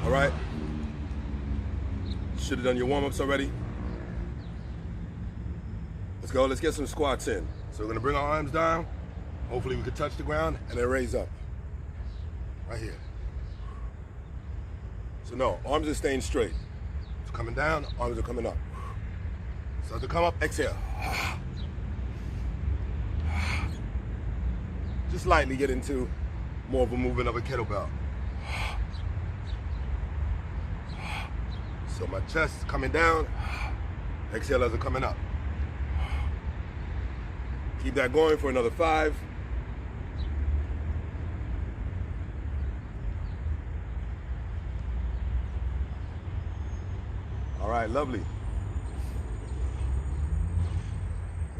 All right? Should have done your warm-ups already. Let's go, let's get some squats in. So we're gonna bring our arms down. Hopefully we can touch the ground and then raise up. Right here. So no, arms are staying straight. It's coming down, arms are coming up. Start to come up, exhale. Just lightly get into more of a movement of a kettlebell. So my chest is coming down, exhale as it's coming up. Keep that going for another 5. All right, lovely.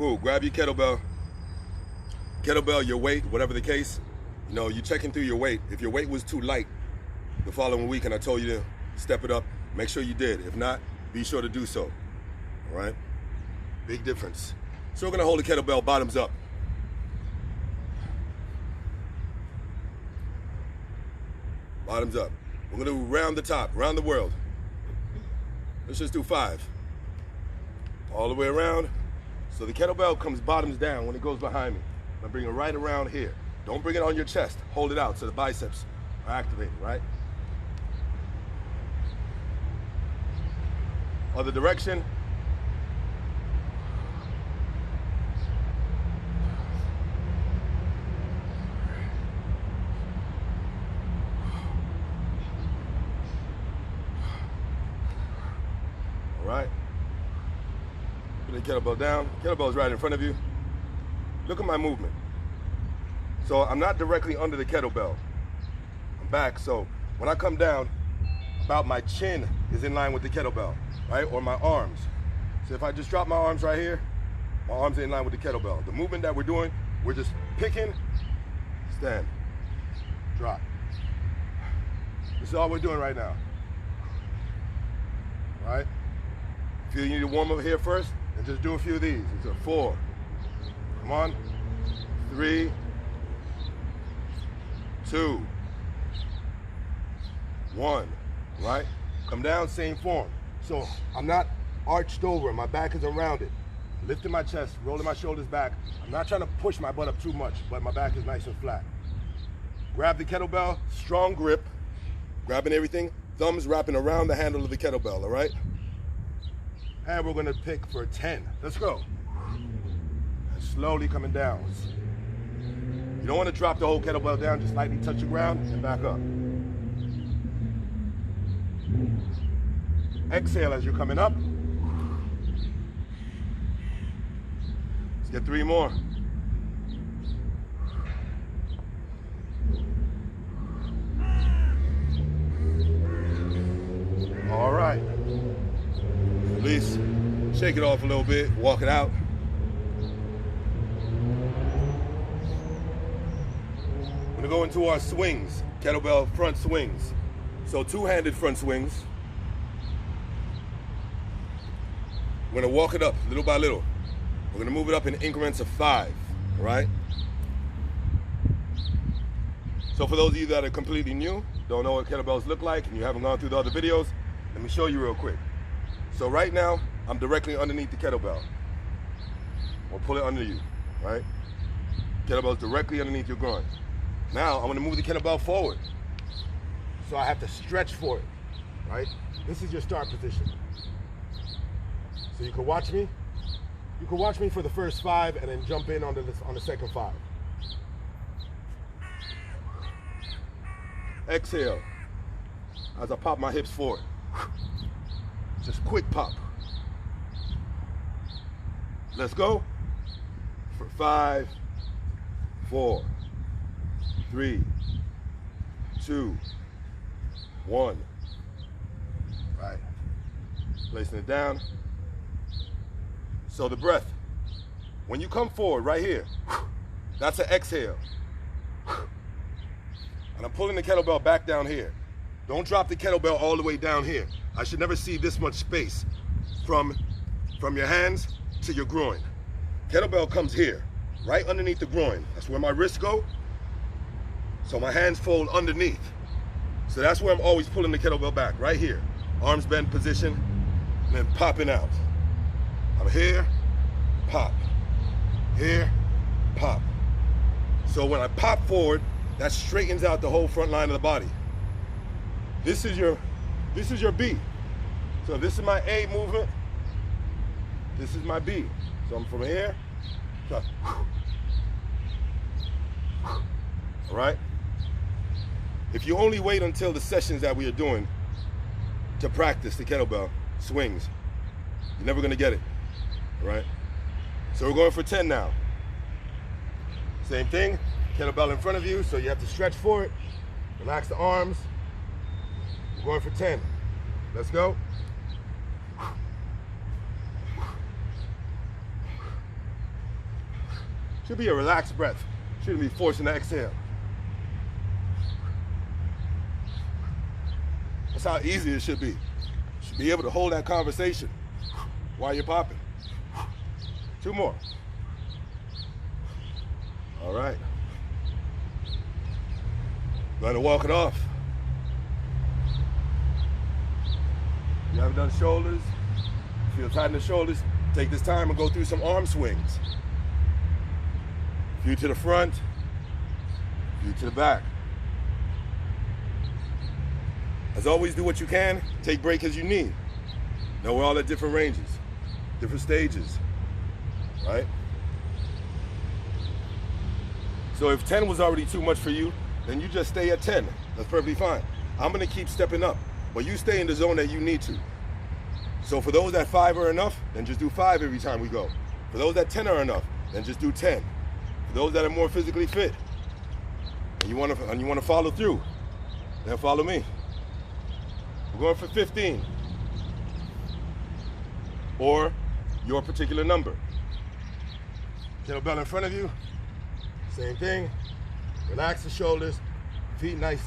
Ooh, grab your kettlebell. Kettlebell, your weight, whatever the case. You know, you're checking through your weight. If your weight was too light the following week and I told you to step it up, make sure you did. If not, be sure to do so. All right? Big difference. So we're gonna hold the kettlebell bottoms up. Bottoms up. We're gonna do round the top, round the world. Let's just do 5. All the way around. So the kettlebell comes bottoms down when it goes behind me. I bring it right around here. Don't bring it on your chest. Hold it out so the biceps are activated, right? Other direction. All right. Put the kettlebell down. Kettlebell is right in front of you. Look at my movement. So I'm not directly under the kettlebell. I'm back, so when I come down, about my chin is in line with the kettlebell, right? Or my arms. So if I just drop my arms right here, my arms are in line with the kettlebell. The movement that we're doing, we're just picking, stand, drop. This is all we're doing right now. All right? Feel you need to warm up here first, and just do a few of these. It's a 4. Come on. 3, 2, 1, right? Come down, same form. So I'm not arched over, my back is around it. Lifting my chest, rolling my shoulders back. I'm not trying to push my butt up too much, but my back is nice and flat. Grab the kettlebell, strong grip, grabbing everything, thumbs wrapping around the handle of the kettlebell, all right? And we're gonna pick for 10. Let's go. And slowly coming down. You don't want to drop the whole kettlebell down, just lightly touch the ground and back up. Exhale as you're coming up. Let's get 3 more. All right. Release, shake it off a little bit, walk it out. We're gonna go into our swings, kettlebell front swings. So 2-handed front swings. We're gonna walk it up little by little. We're gonna move it up in increments of 5, all right? So for those of you that are completely new, don't know what kettlebells look like, and you haven't gone through the other videos, let me show you real quick. So right now, I'm directly underneath the kettlebell. Or pull it under you, right? Kettlebell's directly underneath your groin. Now, I'm gonna move the kettlebell forward. So I have to stretch for it, right? This is your start position. So you can watch me. You can watch me for the first 5 and then jump in on the second 5. Exhale as I pop my hips forward. Just quick pop. Let's go. For 5, 4, 3, 2, 1. Right. Placing it down. So the breath. When you come forward right here, that's an exhale. And I'm pulling the kettlebell back down here. Don't drop the kettlebell all the way down here. I should never see this much space from your hands to your groin. Kettlebell comes here, right underneath the groin. That's where my wrists go. So my hands fold underneath. So that's where I'm always pulling the kettlebell back, right here. Arms bent position, and then popping out. I'm here, pop. Here, pop. So when I pop forward, that straightens out the whole front line of the body. This is your B. So this is my A movement. This is my B. So I'm from here. So, all right? If you only wait until the sessions that we are doing to practice the kettlebell swings, you're never gonna get it, all right? So we're going for 10 now. Same thing, kettlebell in front of you, so you have to stretch for it. Relax the arms. We're going for 10. Let's go. Should be a relaxed breath. Shouldn't be forcing to exhale. That's how easy it should be. You should be able to hold that conversation while you're popping. 2 more. All right. Going to walk it off. You haven't done shoulders, feel tight in the shoulders, take this time and go through some arm swings. Few to the front, few to the back. As always, do what you can, take break as you need. Know we're all at different ranges, different stages, right? So if 10 was already too much for you, then you just stay at 10. That's perfectly fine. I'm gonna keep stepping up, but you stay in the zone that you need to. So for those that 5 are enough, then just do 5 every time we go. For those that 10 are enough, then just do 10. For those that are more physically fit, and you wanna follow through, then follow me. We're going for 15, or your particular number. Kettlebell in front of you, same thing. Relax the shoulders, feet nice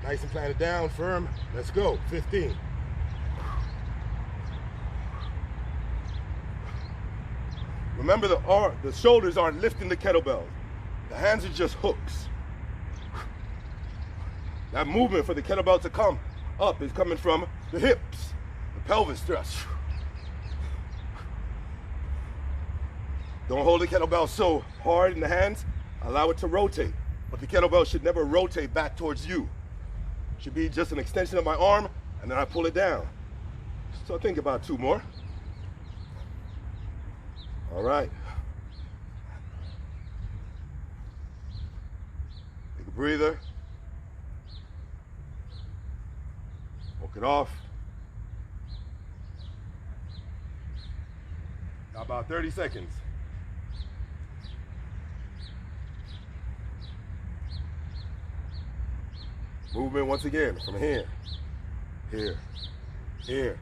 and planted down, firm. Let's go, 15. Remember the shoulders aren't lifting the kettlebell. The hands are just hooks. That movement for the kettlebell to come up is coming from the hips, the pelvis thrust. Don't hold the kettlebell so hard in the hands, allow it to rotate. But the kettlebell should never rotate back towards you. It should be just an extension of my arm, and then I pull it down. So think about 2 more. All right. Take a breather. Walk it off. Now about 30 seconds. Movement once again from here, here, here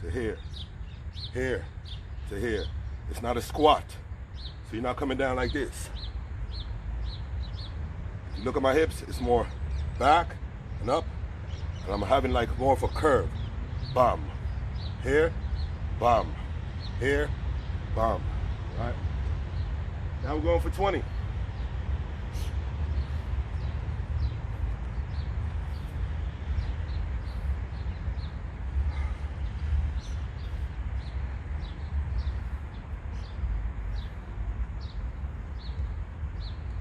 to here, here to here. It's not a squat, so you're not coming down like this. If you look at my hips, it's more back and up, and I'm having like more of a curve. Bum, here, bum, here, bum. All right. Now we're going for 20.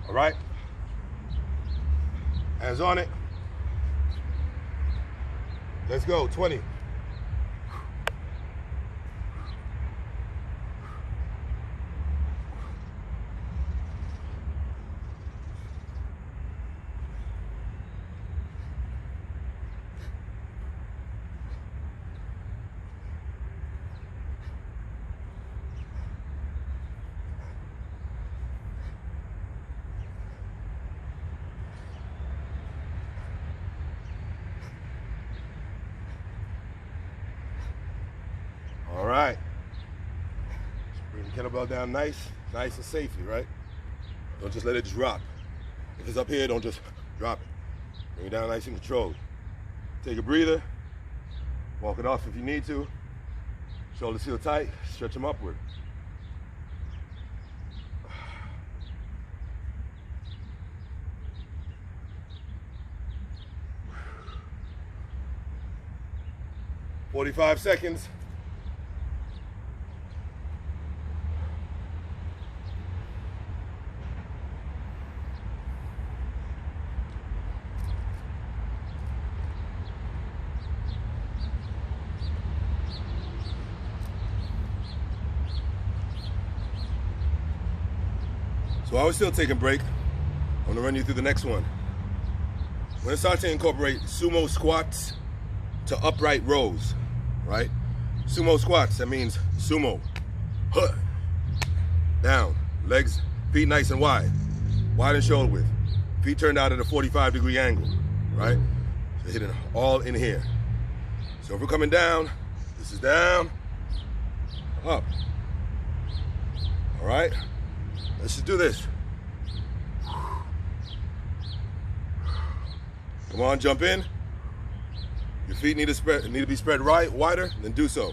All right, hands on it. Let's go, 20. All right. Bring the kettlebell down nice and safely, right? Don't just let it drop. If it's up here, don't just drop it. Bring it down nice and controlled. Take a breather. Walk it off if you need to. Shoulders feel tight. Stretch them upward. 45 seconds. So I was still taking a break. I'm gonna run you through the next one. We're gonna start to incorporate sumo squats to upright rows, right? Sumo squats, that means sumo, huh, down, legs, feet nice and wide and shoulder width. Feet turned out at a 45-degree angle, right? So hitting all in here. So if we're coming down, this is down, up. All right? Let's just do this. Come on, jump in. Your feet need to be spread right, wider, then do so.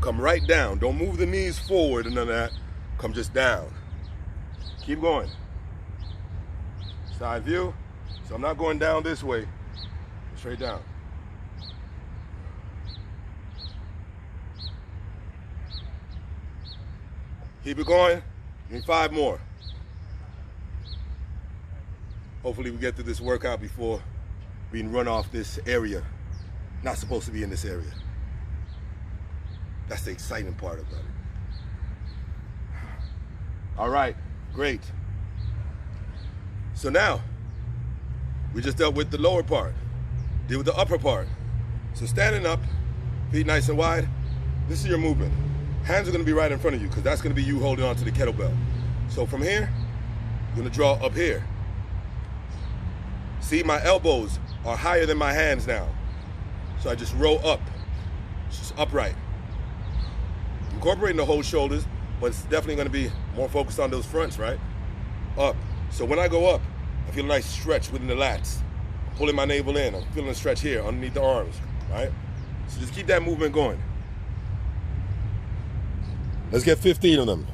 Come right down. Don't move the knees forward and none of that. Come just down. Keep going. Side view. So I'm not going down this way. Straight down. Keep it going. Need 5 more. Hopefully we get through this workout before being run off this area. Not supposed to be in this area. That's the exciting part about it. All right, great. So now, we just dealt with the lower part. Deal with the upper part. So standing up, feet nice and wide, this is your movement. Hands are gonna be right in front of you because that's gonna be you holding on to the kettlebell. So from here, you're gonna draw up here. See, my elbows are higher than my hands now. So I just roll up, it's just upright. Incorporating the whole shoulders, but it's definitely gonna be more focused on those fronts, right? Up. So when I go up, I feel a nice stretch within the lats. I'm pulling my navel in, I'm feeling a stretch here underneath the arms, right? So just keep that movement going. Let's get 15 of them.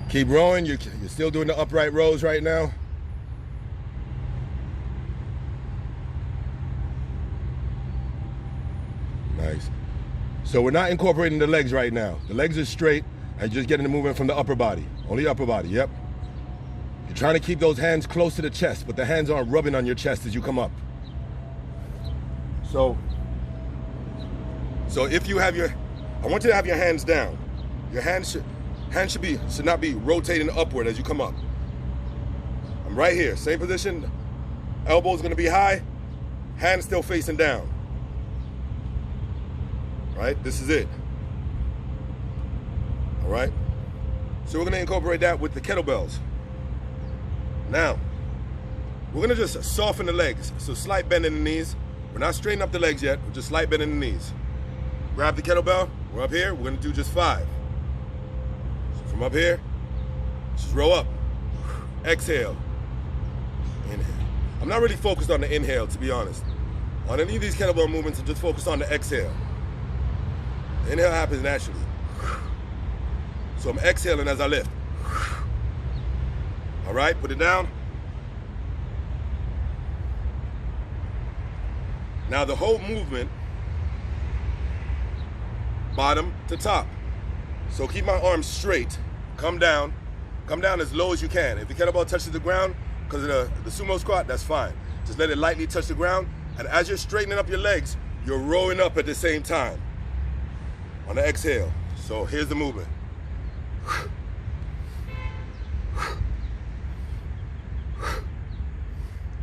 Keep rowing, you're still doing the upright rows right now. Nice. So we're not incorporating the legs right now. The legs are straight and just getting the movement from the upper body. Only upper body, yep. You're trying to keep those hands close to the chest, but the hands aren't rubbing on your chest as you come up. So if you have I want you to have your hands down. Your hands should not be rotating upward as you come up. I'm right here, same position. Elbow's gonna be high, hands still facing down. Right, this is it. All right, so we're gonna incorporate that with the kettlebells. Now, we're gonna just soften the legs. So slight bend in the knees. We're not straightening up the legs yet, we're just slight bend in the knees. Grab the kettlebell, we're up here, we're gonna do just 5. So from up here, just roll up. Exhale, inhale. I'm not really focused on the inhale, to be honest. On any of these kettlebell movements, I'm just focused on the exhale. The inhale happens naturally. So I'm exhaling as I lift. All right, put it down. Now the whole movement, bottom to top. So keep my arms straight, come down as low as you can. If the kettlebell touches the ground, because of the sumo squat, that's fine. Just let it lightly touch the ground, and as you're straightening up your legs, you're rolling up at the same time on the exhale. So here's the movement.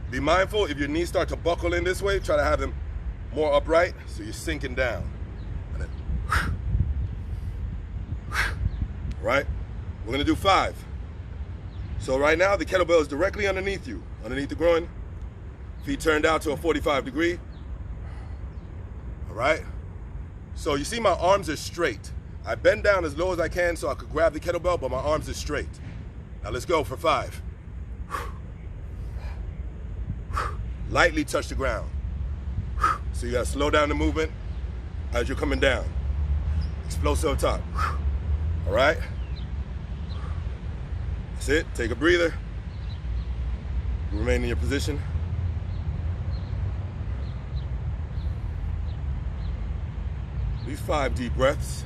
Be mindful, if your knees start to buckle in this way, try to have them more upright so you're sinking down. And then, right? We're gonna do 5. So right now, the kettlebell is directly underneath you, underneath the groin. Feet turned out to a 45-degree. All right? So you see my arms are straight. I bend down as low as I can so I could grab the kettlebell, but my arms are straight. Now let's go for 5. Lightly touch the ground. So you gotta slow down the movement as you're coming down. Explosive up top. All right? That's it. Take a breather. Remain in your position. These 5 deep breaths.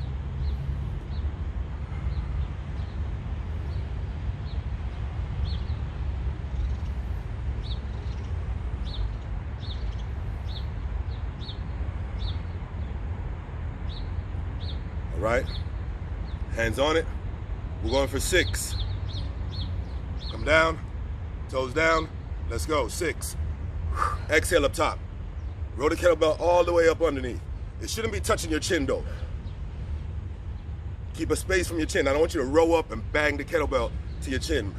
All right, hands on it. We're going for 6. Come down, toes down. Let's go, 6. Exhale up top. Roll the kettlebell all the way up underneath. It shouldn't be touching your chin though. Keep a space from your chin. I don't want you to row up and bang the kettlebell to your chin.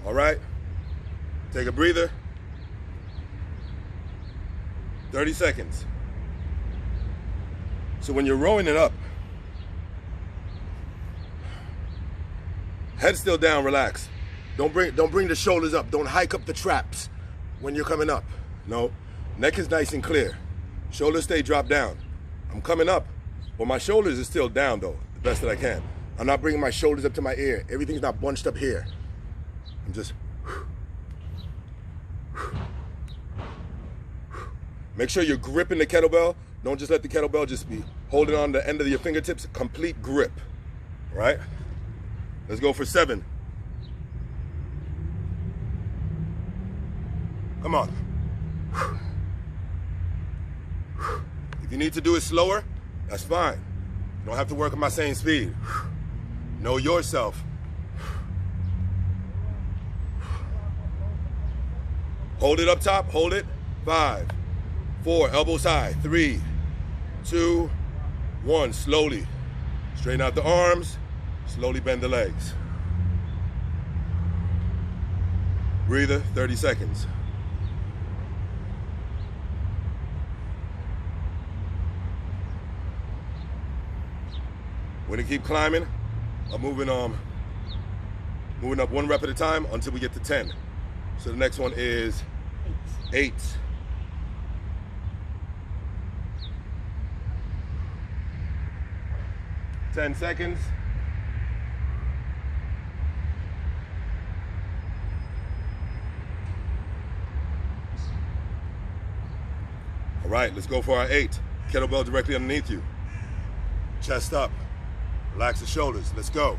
All right, take a breather. 30 seconds. So when you're rowing it up, head still down, relax. Don't bring the shoulders up. Don't hike up the traps when you're coming up. No, neck is nice and clear. Shoulders stay dropped down. I'm coming up, but my shoulders are still down though, the best that I can. I'm not bringing my shoulders up to my ear. Everything's not bunched up here. I'm just, make sure you're gripping the kettlebell. Don't just let the kettlebell just be holding on the end of your fingertips. Complete grip, all right? Let's go for 7. Come on. If you need to do it slower, that's fine. You don't have to work at my same speed. Know yourself. Hold it up top, hold it. 5, 4, elbows high. 3, 2, 1, slowly. Straighten out the arms, slowly bend the legs. Breather, 30 seconds. We're gonna keep climbing. I'm moving up 1 rep at a time until we get to 10. So the next one is 8. 10 seconds. All right, let's go for our 8. Kettlebell directly underneath you. Chest up. Relax the shoulders. Let's go.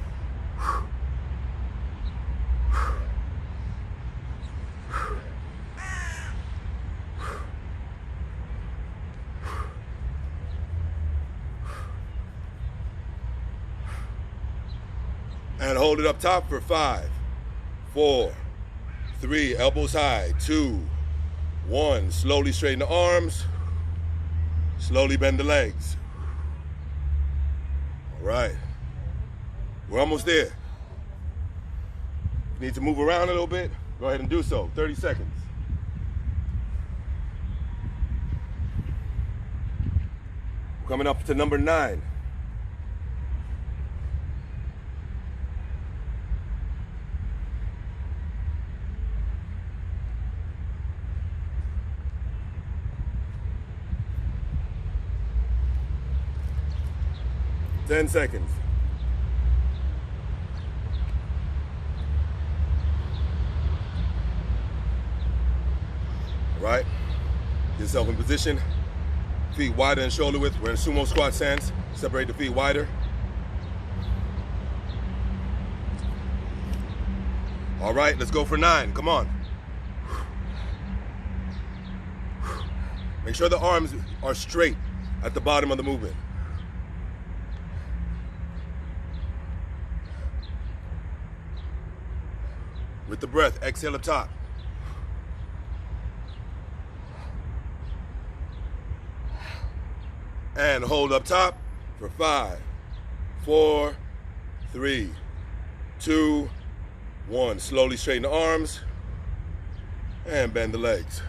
And hold it up top for 5, 4, 3, elbows high, 2, 1. Slowly straighten the arms. Slowly bend the legs. All right. We're almost there. If you need to move around a little bit, go ahead and do so. 30 seconds. We're coming up to number 9. Ten seconds. All right, get yourself in position. Feet wider than shoulder width. We're in Sumo Squat stance. Separate the feet wider. All right, let's go for 9. Come on. Make sure the arms are straight at the bottom of the movement. With the breath, exhale up top. And hold up top for 5, 4, 3, 2, 1. Slowly straighten the arms and bend the legs.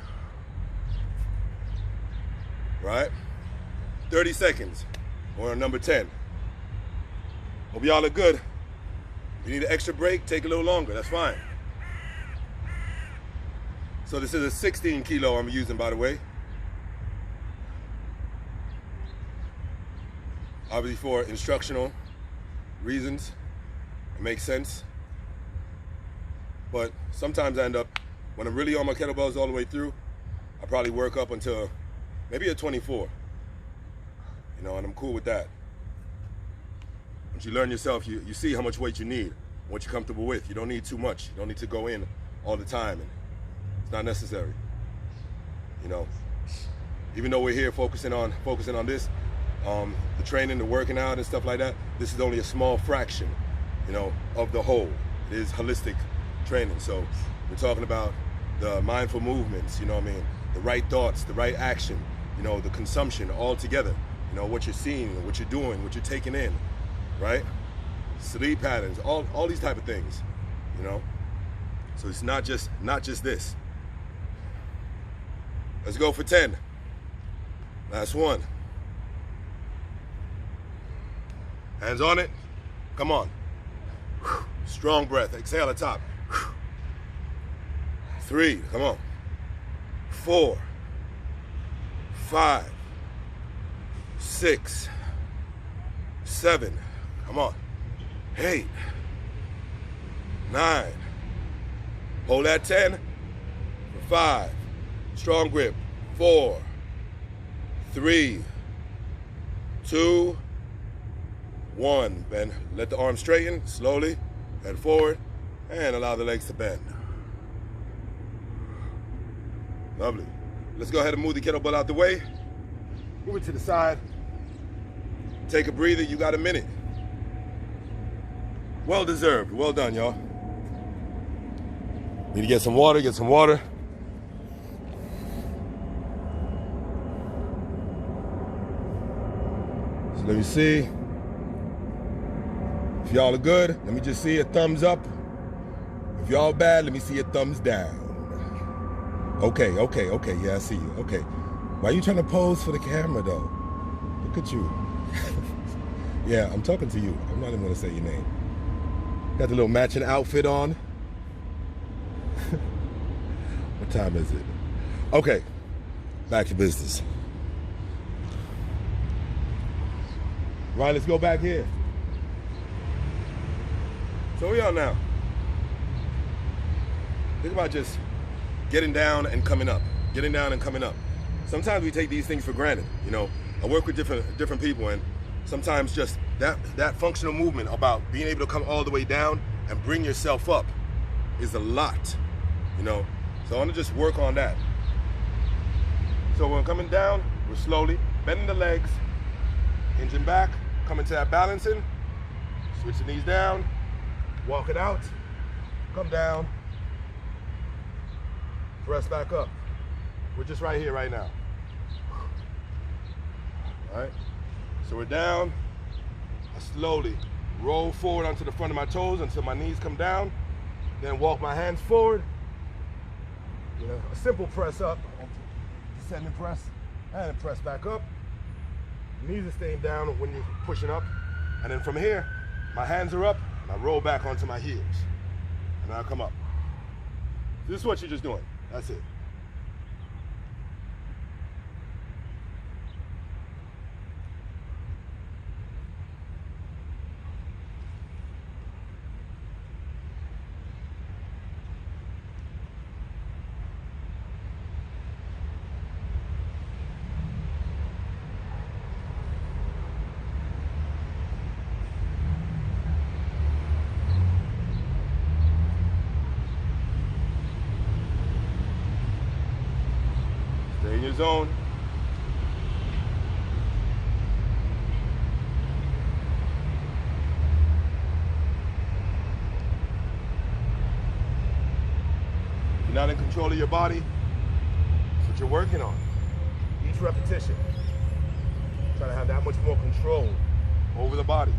Right? 30 seconds. We're on number 10. Hope y'all are good. If you need an extra break, take a little longer. That's fine. So this is a 16 kilo I'm using, by the way. obviously for instructional reasons. It makes sense. But sometimes I end up, when I'm really on my kettlebells all the way through, I probably work up until maybe a 24. You know, and I'm cool with that. Once you learn yourself, you see how much weight you need, what you're comfortable with. You don't need too much. You don't need to go in all the time. And it's not necessary. You know, even though we're here focusing on this, the training, the working out and stuff like that, this is only a small fraction, you know, of the whole. It is holistic training. So we're talking about the mindful movements, you know what I mean? The right thoughts, the right action, you know, the consumption all together. You know, what you're seeing, what you're doing, what you're taking in, right? Sleep patterns, all these type of things, you know? So it's not just this. Let's go for 10. Last one. Hands on it. Come on. Strong breath. Exhale at the top. 3. Come on. 4. 5. 6. 7. Come on. 8. 9. Hold that 10. For 5. Strong grip. 4. 3. 2. 1. Bend. Let the arms straighten slowly. Head forward and allow the legs to bend. Lovely. Let's go ahead and move the kettlebell out the way. Move it to the side. Take a breather. You got a minute. Well deserved. Well done, y'all. Need to get some water. Get some water. So let me see. If y'all are good, let me just see a thumbs up. If y'all bad, let me see a thumbs down. Okay, yeah, I see you. Okay. Why are you trying to pose for the camera, though? Look at you. Yeah, I'm talking to you. I'm not even gonna say your name. Got the little matching outfit on. What time is it? Okay, back to business. Right, let's go back here. So where y'all now? Think about just getting down and coming up. Getting down and coming up. Sometimes we take these things for granted. You know, I work with different people, and sometimes just that functional movement about being able to come all the way down and bring yourself up is a lot. You know, so I want to just work on that. So when we're coming down, we're slowly bending the legs, hinging back, coming to that balancing, switch the knees down, walk it out, come down, press back up. We're just right here right now. All right, so we're down. I slowly roll forward onto the front of my toes until my knees come down, then walk my hands forward. You know, a simple press up, descending press, and then press back up. Knees are staying down when you're pushing up. And then from here, my hands are up, and I roll back onto my heels. And I'll come up. This is what you're just doing. That's it. Stay in your zone. If you're not in control of your body, that's what you're working on. Each repetition. Try to have that much more control over the body.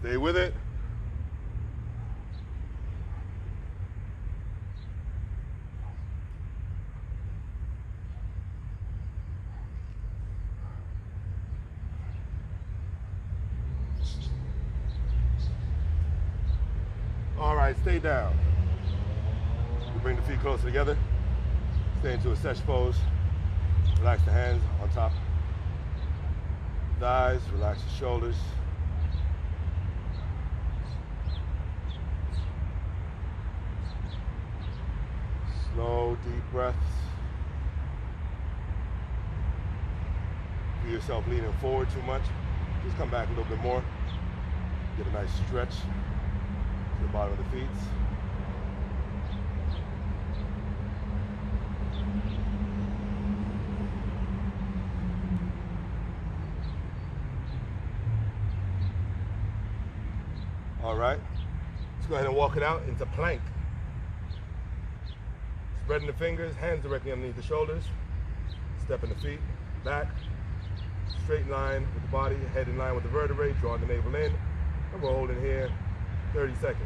Stay with it. All right, stay down. You bring the feet closer together. Stay into a sesh pose. Relax the hands on top. Thighs, relax your shoulders. Slow, deep breaths. Feel yourself leaning forward too much. Just come back a little bit more. Get a nice stretch to the bottom of the feet. All right, let's go ahead and walk it out into plank. Spreading the fingers, hands directly underneath the shoulders. Stepping the feet back, straight in line with the body, head in line with the vertebrae, drawing the navel in. And we're holding here 30 seconds.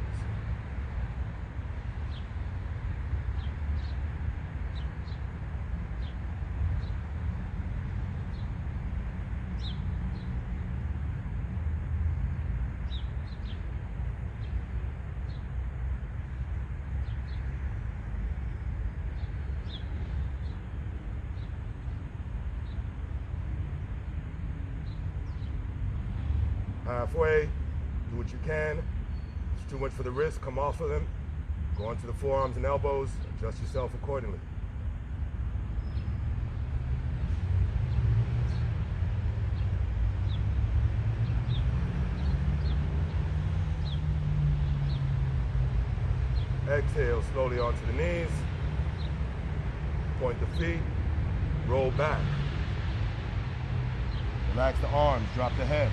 Halfway, do what you can. If it's too much for the wrist, come off of them. Go onto the forearms and elbows, adjust yourself accordingly. Exhale slowly onto the knees. Point the feet, roll back. Relax the arms, drop the head.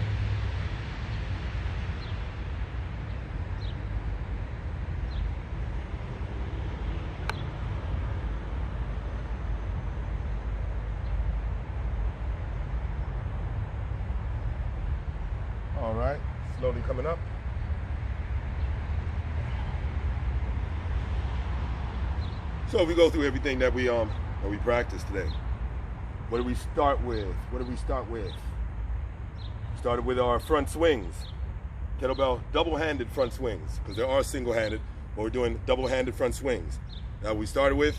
All right, slowly coming up. So we go through everything that we practiced today. What do we start with? Started with our front swings. Kettlebell double-handed front swings, because there are single-handed, but we're doing double-handed front swings. Now we started with,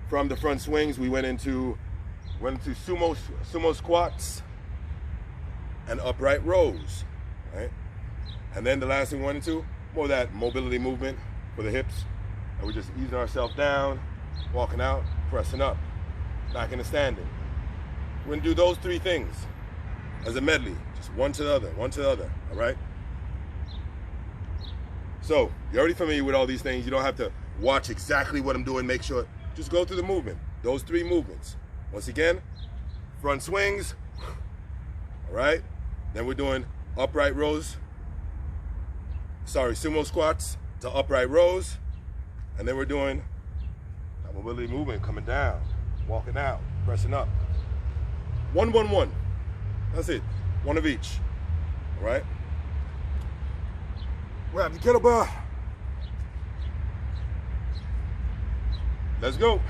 from the front swings, we went into sumo squats and upright rows, right? And then the last thing we went into, more of that mobility movement for the hips. And we're just easing ourselves down, walking out, pressing up, back into standing. We're gonna do those three things as a medley, just one to the other, all right? So, you're already familiar with all these things. You don't have to watch exactly what I'm doing. Make sure, just go through the movement, those three movements. Once again, front swings, all right? Then we're doing upright rows, sumo squats to upright rows. And then we're doing that mobility movement, coming down, walking out, pressing up. 1, 1, 1. That's it. One of each. All right? Grab the kettlebell. Let's go.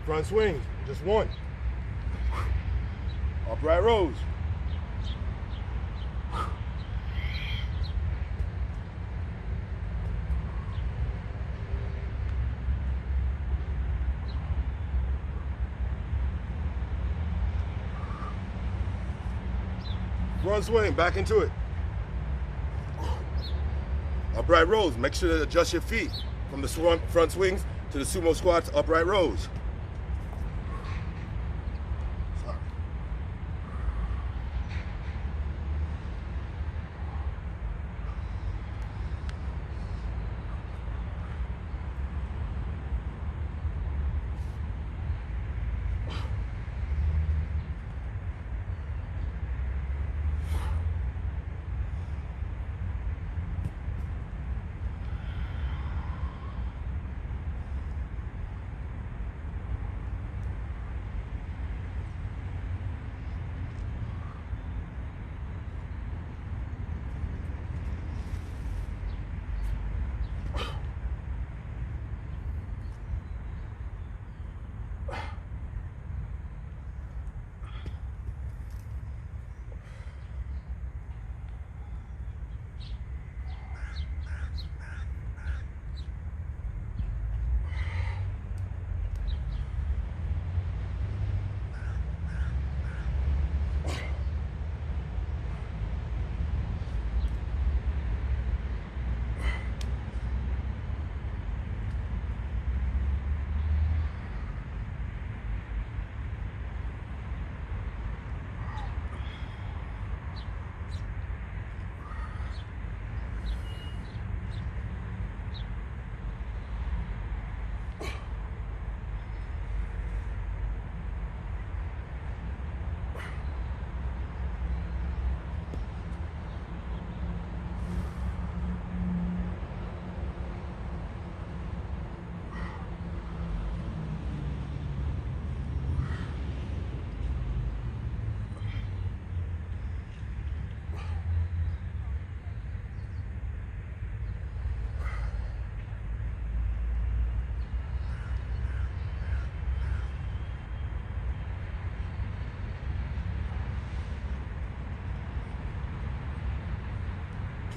Front swings, just one. Upright rows. Front swing, back into it. Upright rows, make sure to adjust your feet from the front swings to the sumo squats, upright rows.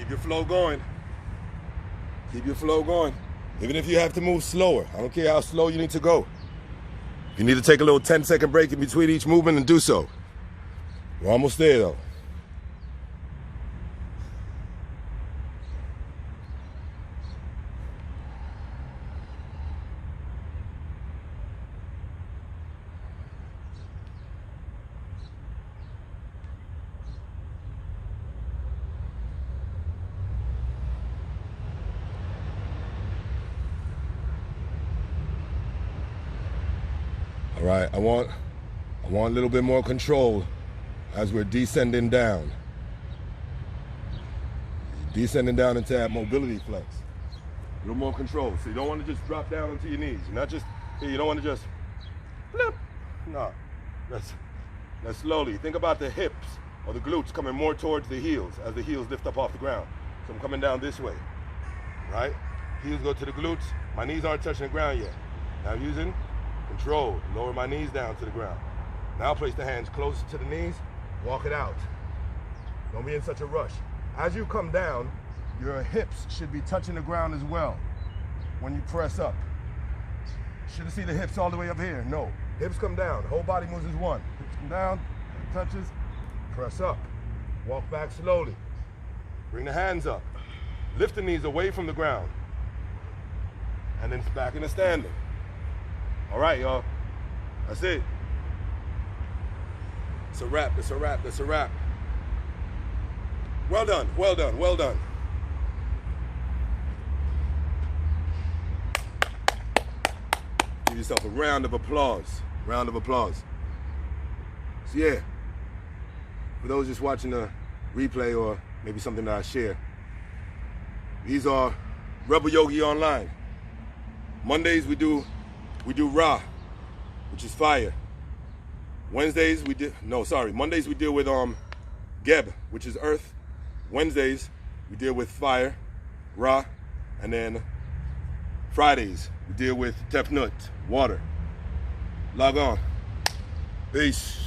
Keep your flow going. Keep your flow going. Even if you have to move slower, I don't care how slow you need to go. If you need to take a little 10-second break in between each movement, and do so. We're almost there though. All right, I want a little bit more control as we're descending down. Descending down into that mobility flex. A little more control. So you don't want to just drop down onto your knees. You're not just, you don't want to just, flip. No, that's slowly. Think about the hips or the glutes coming more towards the heels as the heels lift up off the ground. So I'm coming down this way, right? Heels go to the glutes. My knees aren't touching the ground yet. Now I'm using control. Lower my knees down to the ground. Now place the hands closer to the knees. Walk it out. Don't be in such a rush. As you come down, your hips should be touching the ground as well when you press up. Shouldn't see the hips all the way up here. No. Hips come down. Whole body moves as one. Hips come down, touches, press up. Walk back slowly. Bring the hands up. Lift the knees away from the ground. And then back into standing. All right, y'all. That's it. It's a wrap. It's a wrap. It's a wrap. Well done. Well done. Well done. Give yourself a round of applause. Round of applause. So yeah, for those just watching the replay or maybe something that I share, these are RebuYogi online. Mondays we do Ra, which is fire. Mondays we deal with Geb, which is earth. Wednesdays we deal with fire, Ra, and then Fridays we deal with Tefnut, water. Log on. Peace.